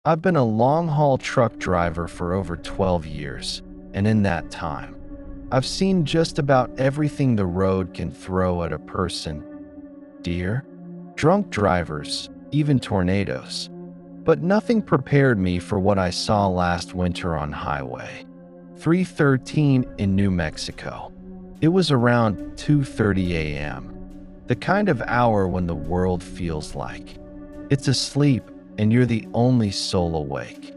I've been a long-haul truck driver for over 12 years, and in that time, I've seen just about everything the road can throw at a person. Deer, drunk drivers, even tornadoes. But nothing prepared me for what I saw last winter on Highway 313 in New Mexico. It was around 2:30 a.m., the kind of hour when the world feels like it's asleep and you're the only soul awake.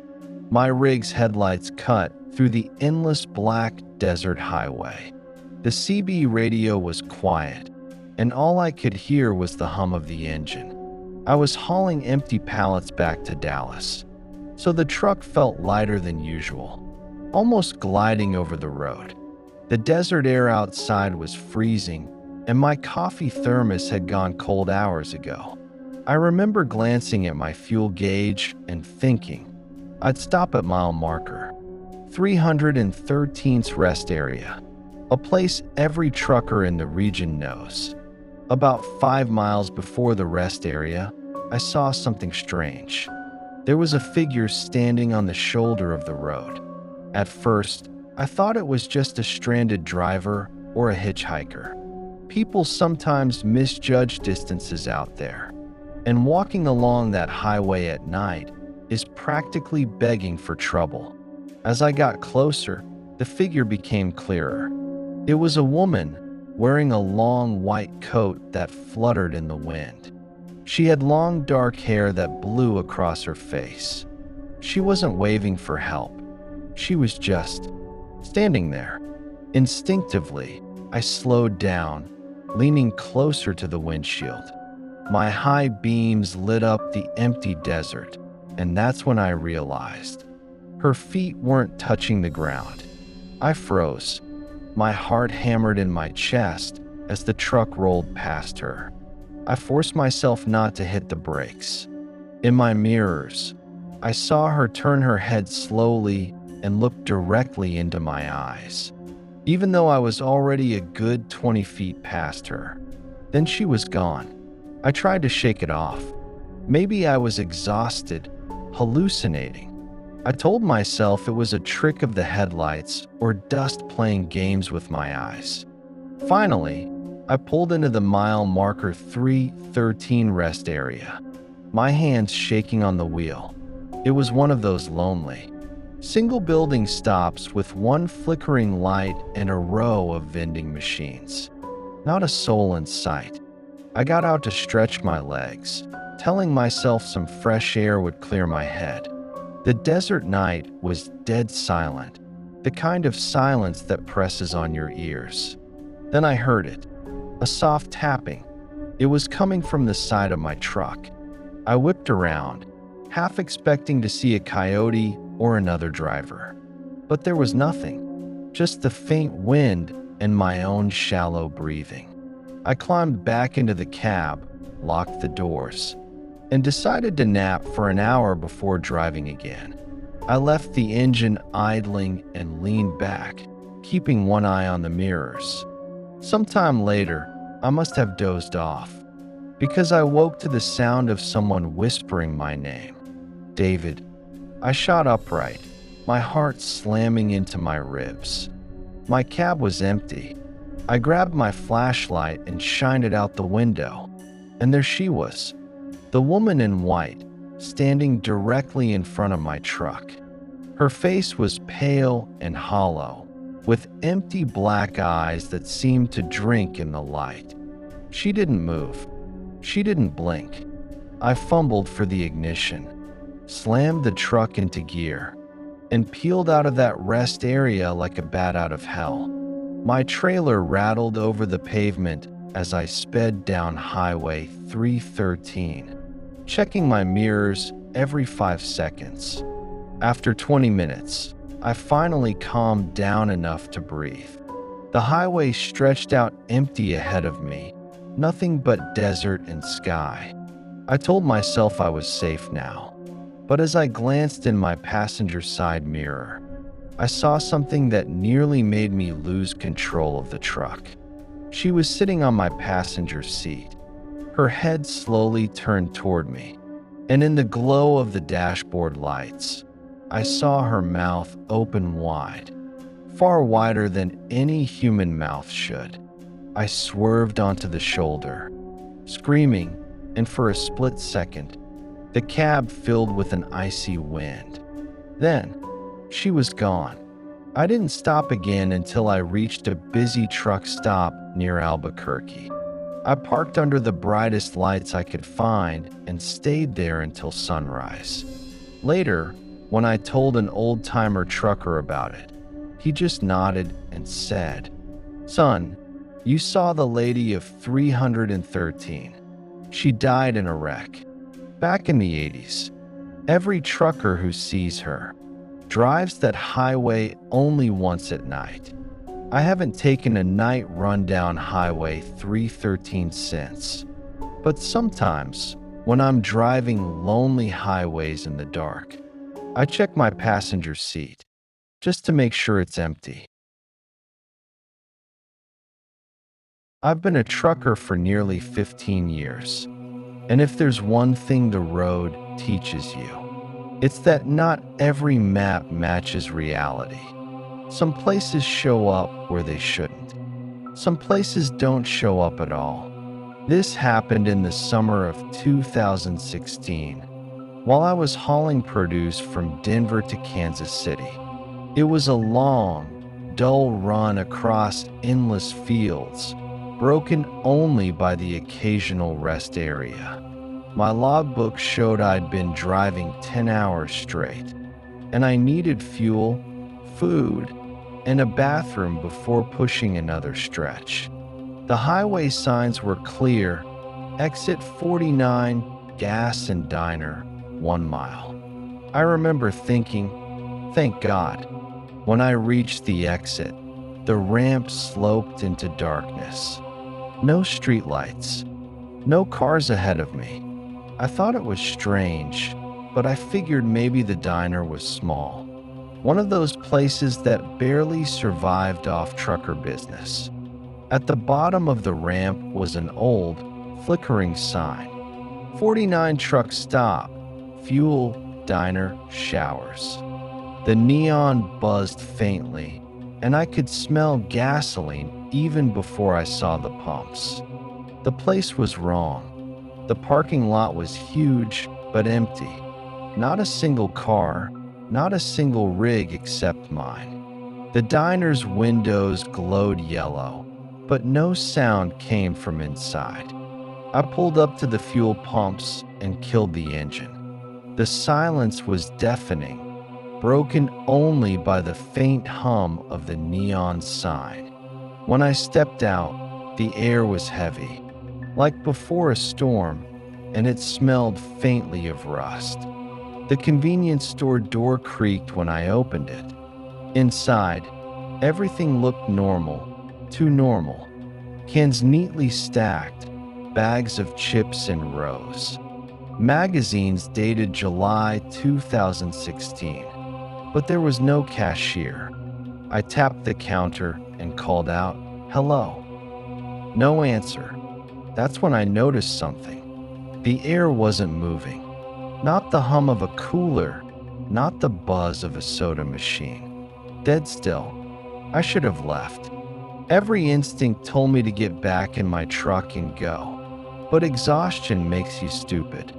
My rig's headlights cut through the endless black desert highway. The CB radio was quiet, and all I could hear was the hum of the engine. I was hauling empty pallets back to Dallas, so the truck felt lighter than usual, almost gliding over the road. The desert air outside was freezing, and my coffee thermos had gone cold hours ago. I remember glancing at my fuel gauge and thinking I'd stop at mile marker 313th rest area, a place every trucker in the region knows. About 5 miles before the rest area, I saw something strange. There was a figure standing on the shoulder of the road. At first, I thought it was just a stranded driver or a hitchhiker. People sometimes misjudge distances out there, and walking along that highway at night is practically begging for trouble. As I got closer, the figure became clearer. It was a woman wearing a long white coat that fluttered in the wind. She had long dark hair that blew across her face. She wasn't waving for help. She was just standing there. Instinctively, I slowed down, leaning closer to the windshield. My high beams lit up the empty desert, and that's when I realized her feet weren't touching the ground. I froze. My heart hammered in my chest as the truck rolled past her. I forced myself not to hit the brakes. In my mirrors, I saw her turn her head slowly and look directly into my eyes, even though I was already a good 20 feet past her. Then she was gone. I tried to shake it off. Maybe I was exhausted, hallucinating. I told myself it was a trick of the headlights or dust playing games with my eyes. Finally, I pulled into the mile marker 313 rest area, my hands shaking on the wheel. It was one of those lonely, single building stops with one flickering light and a row of vending machines. Not a soul in sight. I got out to stretch my legs, telling myself some fresh air would clear my head. The desert night was dead silent, the kind of silence that presses on your ears. Then I heard it, a soft tapping. It was coming from the side of my truck. I whipped around, half expecting to see a coyote or another driver. But there was nothing, just the faint wind and my own shallow breathing. I climbed back into the cab, locked the doors, and decided to nap for an hour before driving again. I left the engine idling and leaned back, keeping one eye on the mirrors. Sometime later, I must have dozed off, because I woke to the sound of someone whispering my name. David. I shot upright, my heart slamming into my ribs. My cab was empty. I grabbed my flashlight and shined it out the window, and there she was, the woman in white, standing directly in front of my truck. Her face was pale and hollow, with empty black eyes that seemed to drink in the light. She didn't move. She didn't blink. I fumbled for the ignition, slammed the truck into gear, and peeled out of that rest area like a bat out of hell. My trailer rattled over the pavement as I sped down Highway 313, checking my mirrors every 5 seconds. After 20 minutes, I finally calmed down enough to breathe. The highway stretched out empty ahead of me, nothing but desert and sky. I told myself I was safe now, but as I glanced in my passenger side mirror, I saw something that nearly made me lose control of the truck. She was sitting on my passenger seat, her head slowly turned toward me, And in the glow of the dashboard lights, I saw her mouth open wide, far wider than any human mouth should. I swerved onto the shoulder, screaming, and for a split second, the cab filled with an icy wind. Then, she was gone. I didn't stop again until I reached a busy truck stop near Albuquerque. I parked under the brightest lights I could find and stayed there until sunrise. Later, when I told an old-timer trucker about it, he just nodded and said, "Son, you saw the lady of 313. She died in a wreck. Back in the 80s. Every trucker who sees her drives that highway only once at night. I haven't taken a night run down Highway 313 since. But sometimes, when I'm driving lonely highways in the dark, I check my passenger seat just to make sure it's empty." I've been a trucker for nearly 15 years, and if there's one thing the road teaches you, it's that not every map matches reality. Some places show up where they shouldn't. Some places don't show up at all. This happened in the summer of 2016, while I was hauling produce from Denver to Kansas City. It was a long, dull run across endless fields, broken only by the occasional rest area. My logbook showed I'd been driving 10 hours straight, and I needed fuel, food, and a bathroom before pushing another stretch. The highway signs were clear: exit 49, gas and diner, 1 mile. I remember thinking, thank God. When I reached the exit, the ramp sloped into darkness. No streetlights, no cars ahead of me. I thought it was strange, but I figured maybe the diner was small. One of those places that barely survived off trucker business. At the bottom of the ramp was an old, flickering sign. 49 truck stop, fuel, diner, showers. The neon buzzed faintly, and I could smell gasoline even before I saw the pumps. The place was wrong. The parking lot was huge but empty. Not a single car, not a single rig except mine. The diner's windows glowed yellow, but no sound came from inside. I pulled up to the fuel pumps and killed the engine. The silence was deafening, broken only by the faint hum of the neon sign. When I stepped out, the air was heavy, like before a storm, and it smelled faintly of rust. The convenience store door creaked when I opened it. Inside, everything looked normal, too normal. Cans neatly stacked, bags of chips in rows. Magazines dated July 2016, but there was no cashier. I tapped the counter and called out, "Hello." No answer. That's when I noticed something. The air wasn't moving. Not the hum of a cooler, not the buzz of a soda machine. Dead still. I should have left. Every instinct told me to get back in my truck and go, but exhaustion makes you stupid.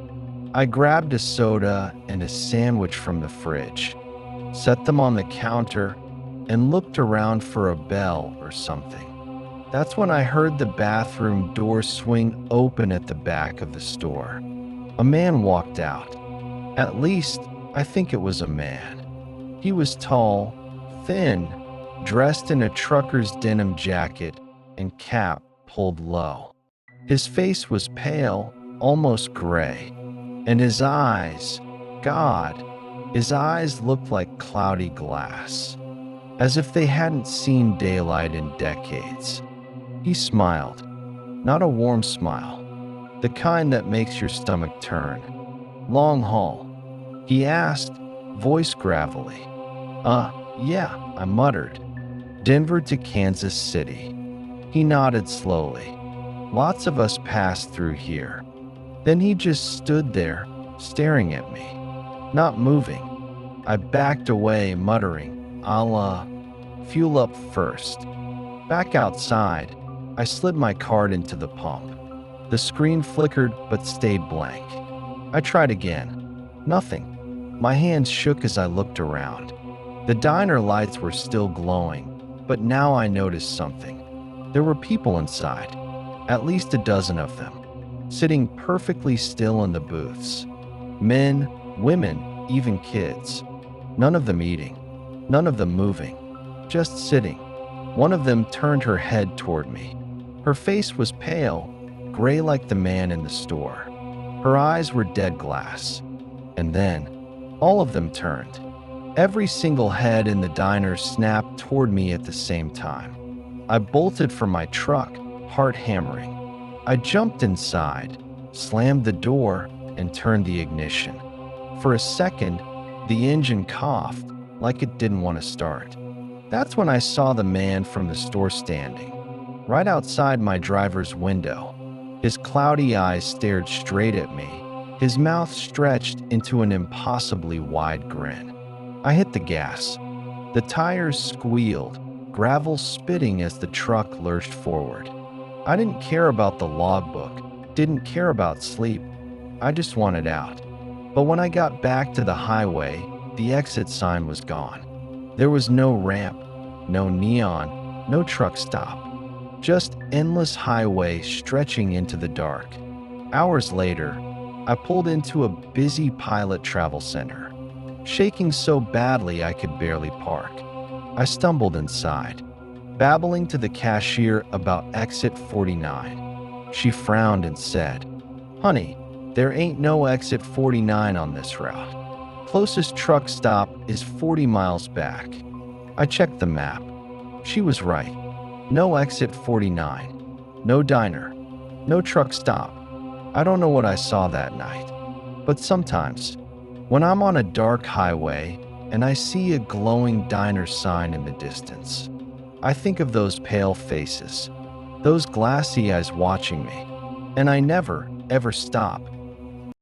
I grabbed a soda and a sandwich from the fridge, set them on the counter, and looked around for a bell or something. That's when I heard the bathroom door swing open at the back of the store. A man walked out. At least, I think it was a man. He was tall, thin, dressed in a trucker's denim jacket and cap pulled low. His face was pale, almost gray, and his eyes, God, his eyes looked like cloudy glass, as if they hadn't seen daylight in decades. He smiled, not a warm smile, the kind that makes your stomach turn. "Long haul?" he asked, voice gravelly. Yeah," I muttered. "Denver to Kansas City." He nodded slowly. "Lots of us passed through here." Then he just stood there, staring at me, not moving. I backed away, muttering, "I'll fuel up first." Back outside, I slid my card into the pump. The screen flickered but stayed blank. I tried again. Nothing. My hands shook as I looked around. The diner lights were still glowing, but now I noticed something. There were people inside, at least a dozen of them, sitting perfectly still in the booths. Men, women, even kids. None of them eating, none of them moving, just sitting. One of them turned her head toward me. Her face was pale, gray like the man in the store. Her eyes were dead glass. And then, all of them turned. Every single head in the diner snapped toward me at the same time. I bolted from my truck, heart hammering. I jumped inside, slammed the door, and turned the ignition. For a second, the engine coughed like it didn't want to start. That's when I saw the man from the store standing, right outside my driver's window. His cloudy eyes stared straight at me, his mouth stretched into an impossibly wide grin. I hit the gas. The tires squealed, gravel spitting as the truck lurched forward. I didn't care about the logbook, didn't care about sleep. I just wanted out. But when I got back to the highway, the exit sign was gone. There was no ramp, no neon, no truck stop. Just endless highway stretching into the dark. Hours later, I pulled into a busy pilot travel center, shaking so badly I could barely park. I stumbled inside, babbling to the cashier about exit 49. She frowned and said, "Honey, there ain't no exit 49 on this route. Closest truck stop is 40 miles back." I checked the map. She was right. No exit 49, no diner, no truck stop. I don't know what I saw that night, but sometimes, when I'm on a dark highway and I see a glowing diner sign in the distance, I think of those pale faces, those glassy eyes watching me, and I never, ever stop